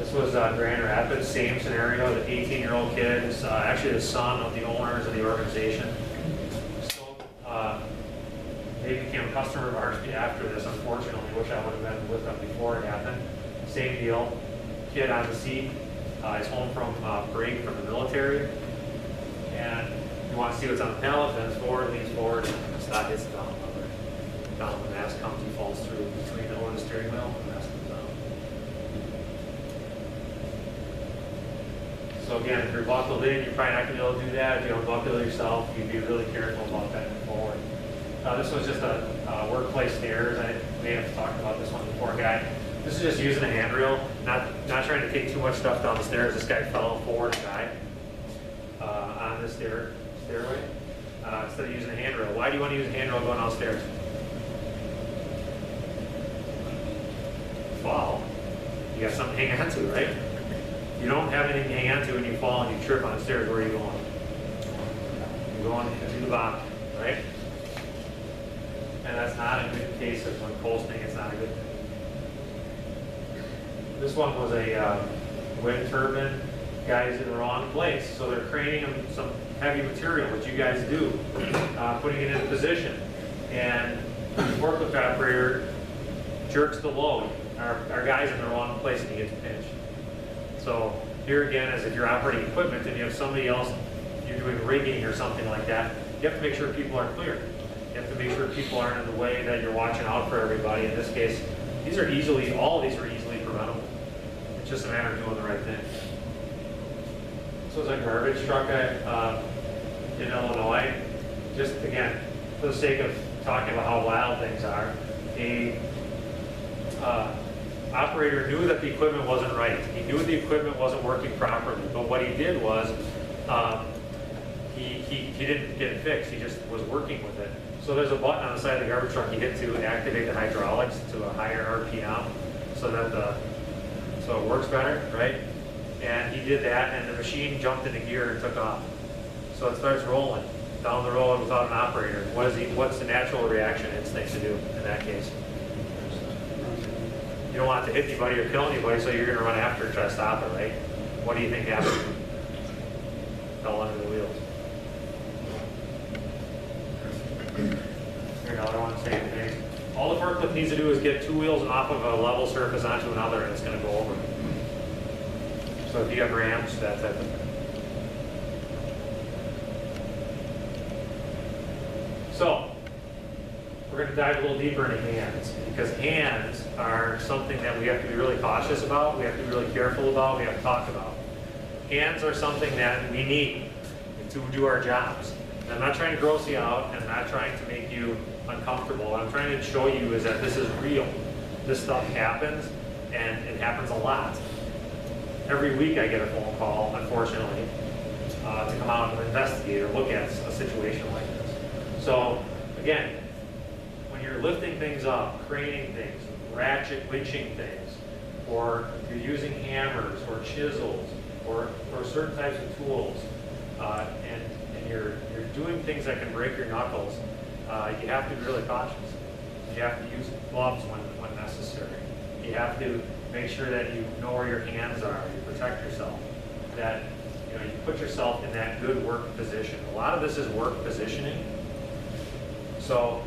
This was Grand Rapids, same scenario. The 18-year-old kid is actually the son of the owners of the organization. So they became a customer of ours after this. Unfortunately, wish I would have been with them before it happened. Same deal. Kid on the seat. He's home from break from the military, and you want to see what's on the pallet. Bends forward, leans forward, and stock hits the down lever. Down the mask comes, he falls through between the over the steering wheel, and the mask comes down. So again, if you're buckled in, you're probably not going to be able to do that. If you don't buckle yourself, you'd be really careful about bending forward. This was just a workplace stairs. I may have talked about this one before, guy. This is just using a handrail, not trying to take too much stuff down the stairs. This guy fell forward and died on this stairway instead of using a handrail. Why do you want to use a handrail going downstairs? Fall. You got something to hang on to, right? You don't have anything to hang on to when you fall and you trip on the stairs. Where are you going? You're going to the bottom, right? And that's not a good case of when coasting. It's not a good thing. This one was a wind turbine. Guys in the wrong place, so they're craning some heavy material, which you guys do, putting it in position, and the forklift operator jerks the load. Our guy's in the wrong place and he gets pinched. So here again, as if you're operating equipment and you have somebody else, you're doing rigging or something like that, you have to make sure people are clear. You have to make sure people aren't in the way, that you're watching out for everybody. In this case, all of these are easily preventable. It's just a matter of doing the right thing. This was a garbage truck in Illinois. Just again, for the sake of talking about how wild things are, a operator knew that the equipment wasn't right. He knew the equipment wasn't working properly, but what he did was he didn't get it fixed. He just was working with it. So there's a button on the side of the garbage truck you hit to activate the hydraulics to a higher RPM, so it works better, right? And he did that, and the machine jumped into gear and took off. So it starts rolling down the road without an operator. What's the natural reaction instinct to do in that case? You don't want it to hit anybody or kill anybody, so you're going to run after it and try to stop it, right? What do you think happened? Fell under the wheels. Here's another one, same thing. All the forklift needs to do is get two wheels off of a level surface onto another, and it's going to go over. So if you have ramps, that type of thing. So we're going to dive a little deeper into hands, because hands are something that we have to be really cautious about, we have to be really careful about, we have to talk about. Hands are something that we need to do our jobs. And I'm not trying to gross you out, I'm not trying to make you uncomfortable. What I'm trying to show you is that this is real. This stuff happens, and it happens a lot. Every week I get a phone call, unfortunately, to come out and investigate or look at a situation like this. So, again, when you're lifting things up, craning things, ratchet winching things, or you're using hammers or chisels or certain types of tools, and you're doing things that can break your knuckles, you have to be really cautious. You have to use gloves when necessary. You have to make sure that you know where your hands are, you protect yourself, that you put yourself in that good work position. A lot of this is work positioning. So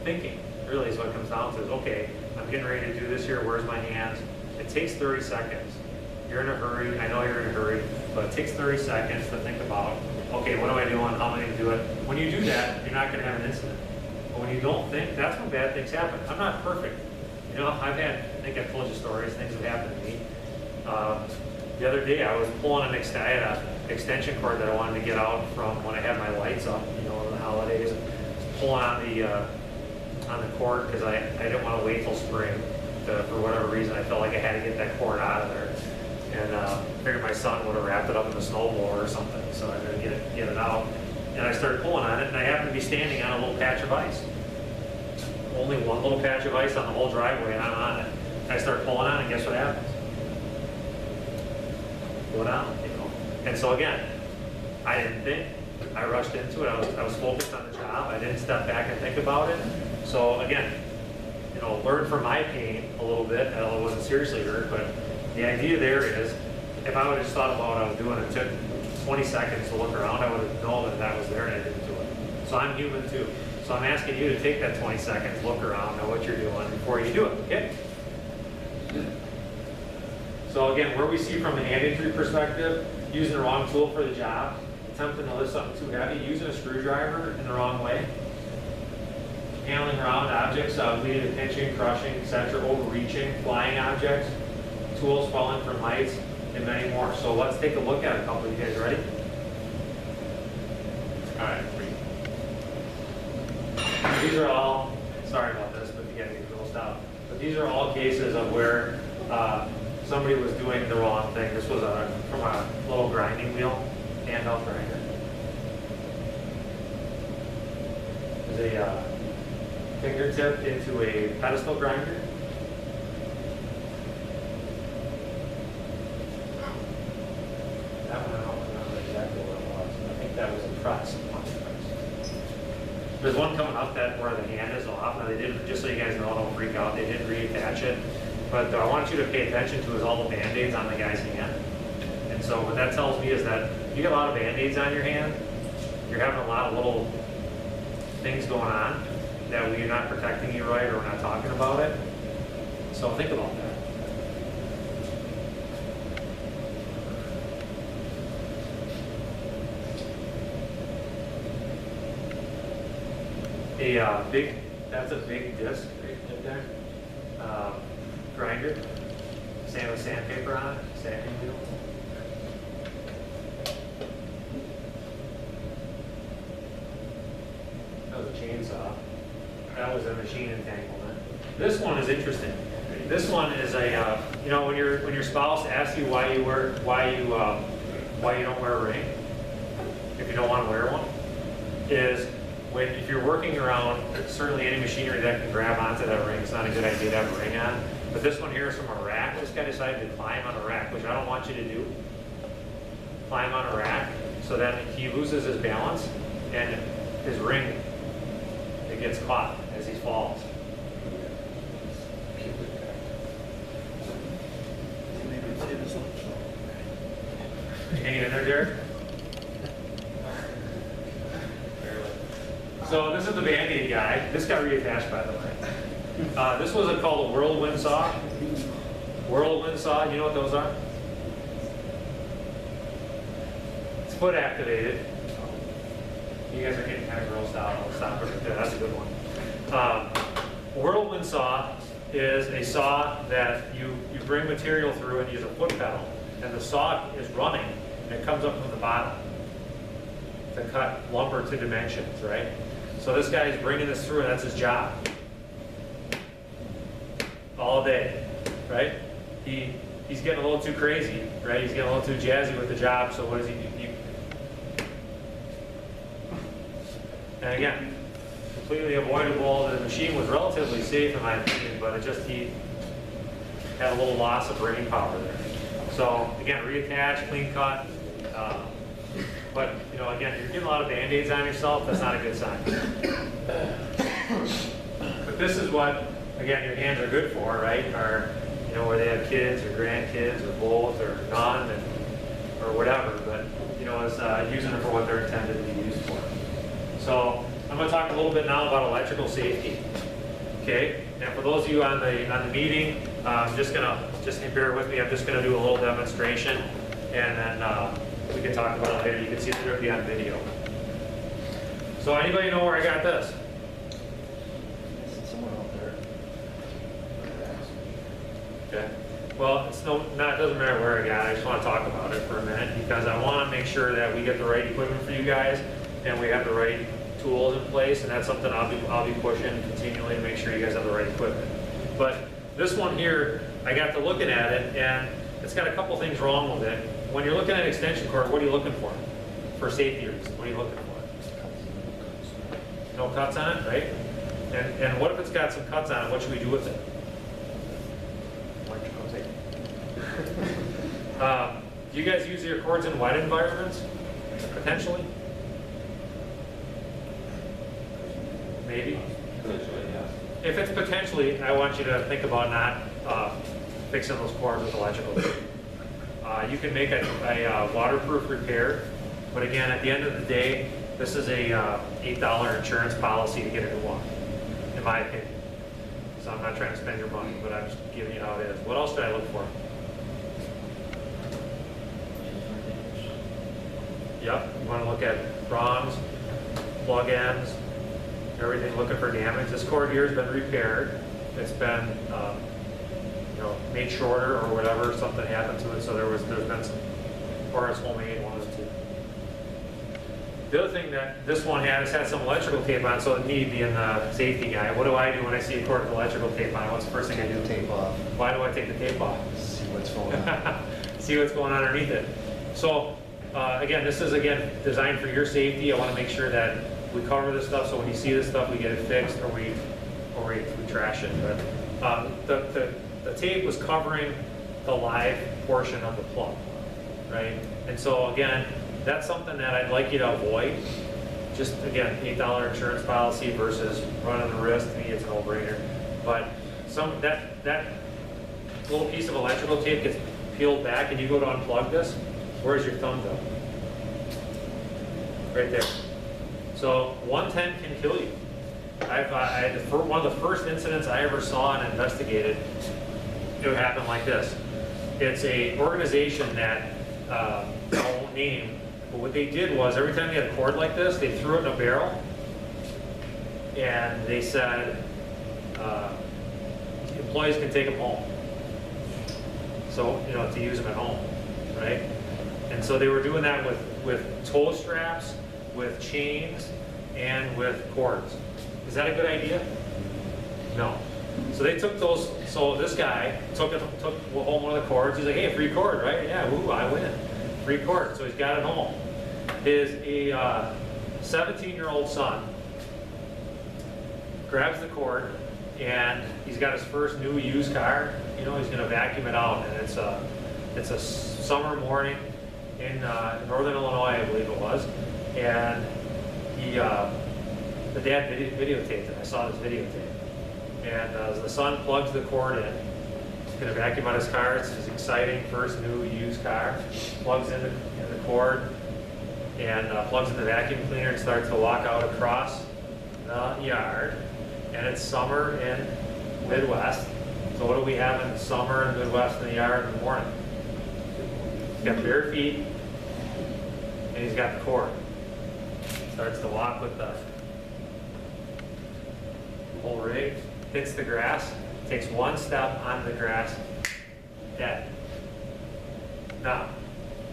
thinking really is what it comes down to. Is okay, I'm getting ready to do this here, where's my hands? It takes 30 seconds. You're in a hurry, I know you're in a hurry, but it takes 30 seconds to think about, okay, what am I doing, how am I going to do it? When you do that, you're not going to have an incident. But when you don't think, that's when bad things happen. I'm not perfect. I think I've told you stories, things have happened to me. The other day I was pulling I had an extension cord that I wanted to get out from when I had my lights up, over the holidays. Pulling on the cord because I didn't want to wait till spring. For whatever reason, I felt like I had to get that cord out of there. And figured my son would have wrapped it up in the snowblower or something, so I had to get it out. And I started pulling on it, and I happened to be standing on a little patch of ice. Only one little patch of ice on the whole driveway, and I'm on it. And I start pulling on it, and guess what happens? Go down, And so again, I didn't think. I rushed into it. I was focused on the job. I didn't step back and think about it. So again, learn from my pain a little bit. I wasn't seriously hurt, but The idea there is, if I would have just thought about what I was doing, it took 20 seconds to look around, I would have known that that was there and I didn't do it. So I'm human too. So I'm asking you to take that 20 seconds, look around, know what you're doing before you do it, okay? So again, where we see from an hand injury perspective, using the wrong tool for the job, attempting to lift something too heavy, using a screwdriver in the wrong way, handling round objects, leading to pinching, crushing, etc., overreaching, flying objects, tools falling from heights, and many more. So let's take a look at a couple. You guys ready? All right. These are all, sorry about this, but you gotta get closed out. But these are all cases of where somebody was doing the wrong thing. This was from a little grinding wheel, handheld grinder. There's a fingertip into a pedestal grinder. That one I don't remember exactly what it was. I think that was a press. There's one coming up that where the hand is off. Now they did, just so you guys know, don't freak out, they did reattach it. But I want you to pay attention to is all the Band-Aids on the guy's hand. And so what that tells me is that you get a lot of Band-Aids on your hand, you're having a lot of little things going on that we're not protecting you right or we're not talking about it. So think about that. That's a big disc right there. Grinder, sand with sandpaper on it, sanding wheel. That was a chainsaw. That was a machine entanglement. This one is interesting. This one is a, you know, when your spouse asks you why you don't wear a ring, if you don't want to wear one, is if you're working around certainly any machinery that can grab onto that ring, it's not a good idea to have a ring on. But this one here is from a rack. This guy decided to climb on a rack, which I don't want you to do. Climb on a rack, so that he loses his balance and his ring, it gets caught as he falls. You hanging in there, Jared? So this is the Band-Aid guy. This got reattached, by the way. This was called a whirlwind saw. Whirlwind saw, you know what those are? It's foot activated. You guys are getting kind of grossed out. I'll stop right there. That's a good one. Whirlwind saw is a saw that you bring material through and use a foot pedal. And the saw is running and it comes up from the bottom to cut lumber to dimensions, right? So this guy is bringing this through and that's his job. All day, right? He's getting a little too crazy, right? He's getting a little too jazzy with the job, so what does he do? And again, completely avoidable. The machine was relatively safe in my opinion, but he had a little loss of brain power there. So again, reattach, clean cut. But you know, again, you're getting a lot of Band-Aids on yourself, that's not a good sign. But this is what, again, your hands are good for, right? Or, you know, where they have kids or grandkids or both or none or whatever, but you know, it's using them for what they're intended to be used for. So I'm going to talk a little bit now about electrical safety. Okay, and for those of you on the meeting, just bear with me. I'm just going to do a little demonstration, and then we can talk about it later. You can see it directly on video. So anybody know where I got this? Someone out there. Okay. Well, it doesn't matter where I got it. I just want to talk about it for a minute because I want to make sure that we get the right equipment for you guys and we have the right tools in place, and that's something I'll be pushing continually to make sure you guys have the right equipment. But this one here, I got to looking at it, and it's got a couple things wrong with it. When you're looking at an extension cord, what are you looking for? For safety reasons, what are you looking for? No cuts on it, right? And what if it's got some cuts on it? What should we do with it? Do you guys use your cords in wet environments? Potentially? Maybe? Potentially, yeah. If it's potentially, I want you to think about not fixing those cords with electrical tape. You can make a waterproof repair, but again, at the end of the day, this is a $8 insurance policy to get a new one, in my opinion. So I'm not trying to spend your money, but I'm just giving you how it is. What else did I look for? Yep, you want to look at prongs, plug ends, everything looking for damage. This cord here has been repaired. It's been made shorter or whatever, something happened to it, so there's been some, or it's homemade, one of the two. The other thing that this one had some electrical tape on, so me being the safety guy, what do I do when I see a cord with electrical tape on? What's the first thing I do? Tape off. Why do I take the tape off? See what's going on. See what's going on underneath it. So again, this is designed for your safety. I want to make sure that we cover this stuff, so when you see this stuff, we get it fixed, or we trash it. But the tape was covering the live portion of the plug, right? And so again, that's something that I'd like you to avoid. Just again, $8 insurance policy versus running the risk. To me, it's a no-brainer. But that little piece of electrical tape gets peeled back, and you go to unplug this. Where's your thumb go? Right there. So 110 can kill you. One of the first incidents I ever saw and investigated, it happened like this. It's a organization that I won't name, but what they did was every time they had a cord like this, they threw it in a barrel, and they said employees can take them home. So to use them at home, right? And so they were doing that with tow straps, with chains, and with cords. Is that a good idea? No. So they took those. So this guy took home one of the cords. He's like, "Hey, free cord, right? Yeah, woo, I win. Free cord." So he's got it home. His 17-year-old son grabs the cord, and he's got his first new used car. He's going to vacuum it out, and it's a summer morning in northern Illinois, I believe it was, and the dad videotaped it. I saw this videotape. And the son plugs the cord in. He's going to vacuum out his car. It's his exciting first new used car. Plugs in the cord and plugs in the vacuum cleaner and starts to walk out across the yard. And it's summer in Midwest. So what do we have in summer in Midwest in the yard in the morning? He's got bare feet and he's got the cord. Starts to walk with the whole rig, hits the grass, takes one step on the grass, dead. Now,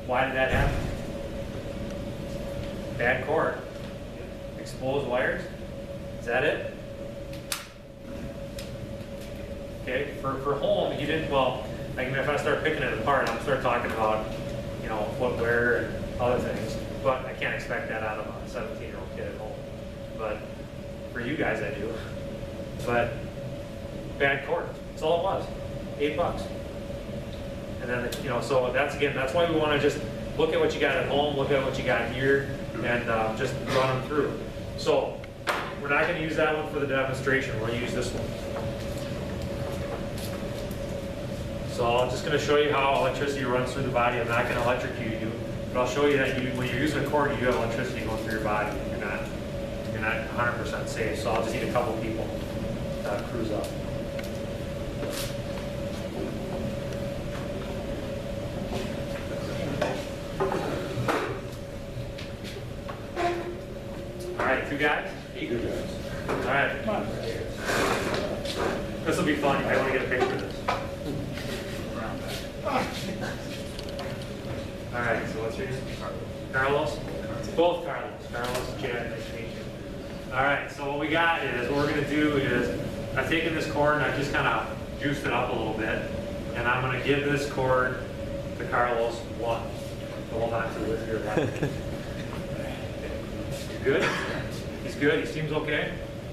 why did that happen? Bad cord, exposed wires, is that it? Okay, for home, he didn't, well, if I start picking it apart, I'm going to start talking about, footwear and other things, but I can't expect that out of a 17-year-old kid at home. But for you guys, I do. But bad cord. That's all it was. $8. And then so that's why we want to just look at what you got at home, look at what you got here, and just run them through. So we're not going to use that one for the demonstration. We're going to use this one. So I'm just going to show you how electricity runs through the body. I'm not going to electrocute you, but I'll show you that when you're using a cord, you have electricity going through your body. You're not 100% safe. So I'll just need a couple people. Cruise up. All right, 2 guys? 8 guys. All right. Come on. This will be fun. I want to get a picture of this. All right, so what's yours? Carlos? Both Carlos. Carlos and Chad, nice to meet you. All right, so what we got is, what we're going to do is, I've taken this cord and I've just kind of juiced it up a little bit, and I'm going to give this cord to Carlos 1. So hold on to it with your left. You good? He's good? He seems okay?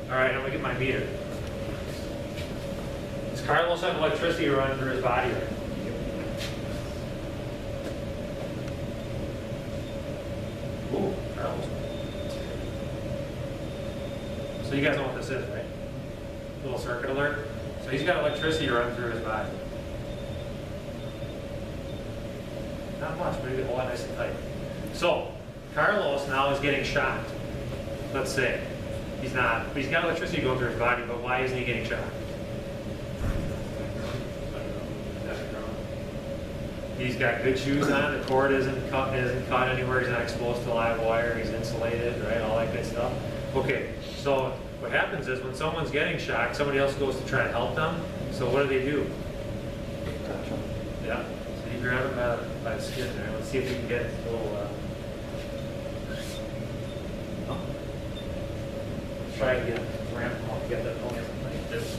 All right, I'm going to get my meter. Does Carlos have electricity running through his body right now? Ooh, Carlos. So you guys know what this is, right? Little circuit alert. So he's got electricity running through his body. Not much, but he hold it nice and tight. So, Carlos now is getting shocked. Let's say. He's not, but he's got electricity going through his body, but why isn't he getting shocked? He's got good shoes on, the cord isn't cut anywhere, he's not exposed to live wire, he's insulated, right, all that good stuff. Okay, so what happens is when someone's getting shocked, somebody else goes to try and help them, so what do? Yeah, so you grab him by the skin there, let's see if we can get a little, let's try again, ramp him up, get that going like this.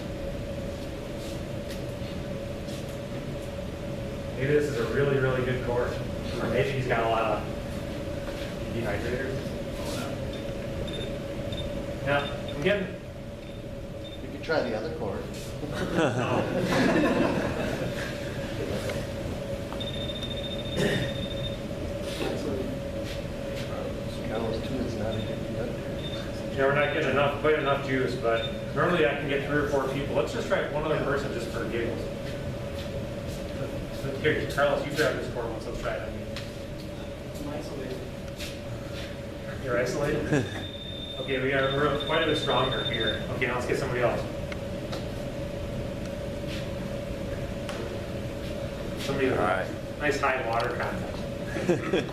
Maybe this is a really, really good cord. Or maybe he's got a lot of dehydrators. Yeah, I'm getting. You could try the other cord. Carlos too is not a good conductor. Yeah, we're not getting quite enough juice, but normally I can get 3 or 4 people. Let's just try one other person just for giggles. Here, Carlos, you grab this cord once. Let's try it on you. I'm isolated. You're isolated? Okay, we're quite a bit stronger here. Okay, now let's get somebody else. Somebody with nice high water content.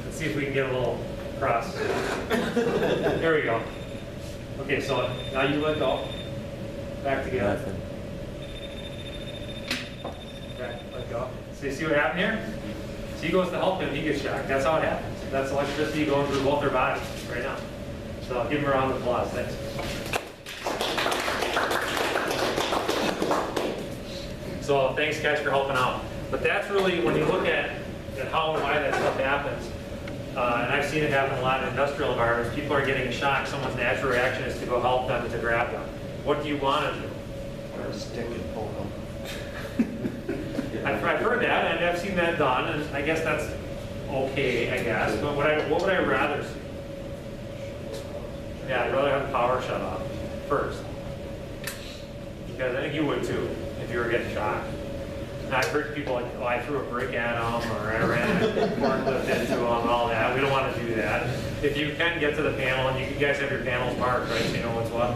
Let's see if we can get a little cross. There we go. Okay, so now you let go. Back together. Nothing. Okay, let go. So you see what happened here? So he goes to help him, he gets shocked. That's how it happens. That's electricity going through both their bodies right now. So give him a round of applause. Thanks. So thanks guys for helping out. But that's really, when you look at how and why that stuff happens, and I've seen it happen a lot in industrial environments, people are getting shocked. Someone's natural reaction is to go help them and to grab them. What do you want to do? Or a stick and pull them. I've heard that, and I've seen that done, and I guess that's okay, I guess. But what would I rather see? Yeah, I'd rather have the power shut off first. Because I think you would too, if you were getting shocked. And I've heard people like, oh, I threw a brick at them, or I ran a forklift into them, and all that. We don't want to do that. If you can get to the panel, and you guys have your panels marked, right, so you know what's what,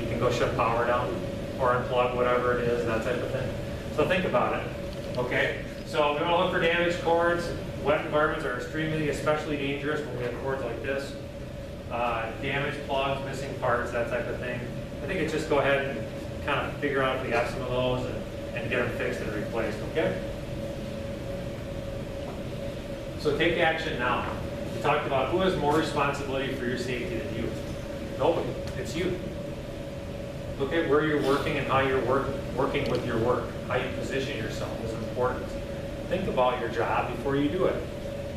you can go shut power down, or unplug whatever it is, that type of thing. So think about it, okay? So we want to look for damaged cords. Wet environments are especially dangerous when we have cords like this. Damaged plugs, missing parts, that type of thing. I think it's just go ahead and kind of figure out if we have some of those and get them fixed and replaced, okay? So take action now. We talked about who has more responsibility for your safety than you. Nobody, it's you. Look at where you're working and how you're working with your work. How you position yourself is important. Think about your job before you do it.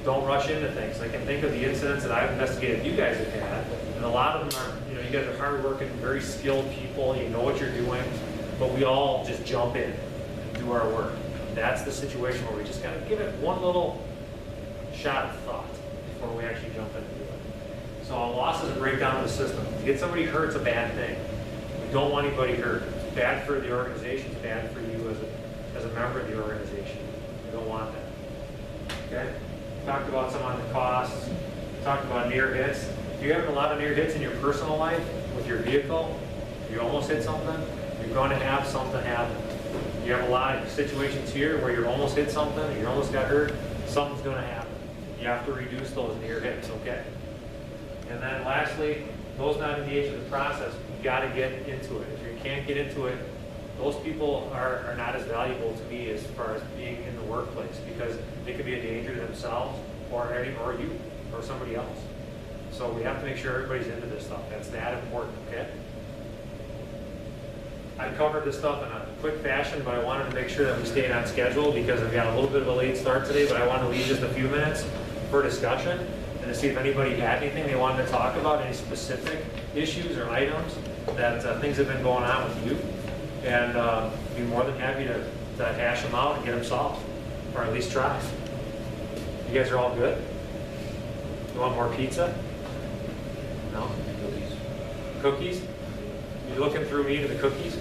Don't rush into things. I can think of the incidents that I've investigated you guys have had, and a lot of them are, you guys are hardworking, very skilled people, you know what you're doing, but we all just jump in and do our work. That's the situation where we just gotta give it one little shot of thought before we actually jump in and do it. So a loss is a breakdown of the system. To get somebody hurt is a bad thing. We don't want anybody hurt. It's bad for the organization, it's bad for you as a member of the organization. We don't want that. Okay? Talked about some on the costs. Talked about near hits. If you have a lot of near hits in your personal life with your vehicle, you almost hit something, you're going to have something happen. You have a lot of situations here where you almost hit something, you almost got hurt, something's going to happen. You have to reduce those near hits, okay? And then lastly, those not engaged in the process, you got to get into it. If you can't get into it, those people are not as valuable to me as far as being in the workplace, because they could be a danger to themselves or you or somebody else. So we have to make sure everybody's into this stuff. That's that important, okay? I covered this stuff in a quick fashion, but I wanted to make sure that we stayed on schedule because I've got a little bit of a late start today, but I want to leave just a few minutes for discussion and to see if anybody had anything they wanted to talk about, any specific issues or items that things have been going on with you. And be more than happy to hash them out and get them solved, or at least try. You guys are all good? You want more pizza? No? Cookies? Cookies? You looking through me to the cookies?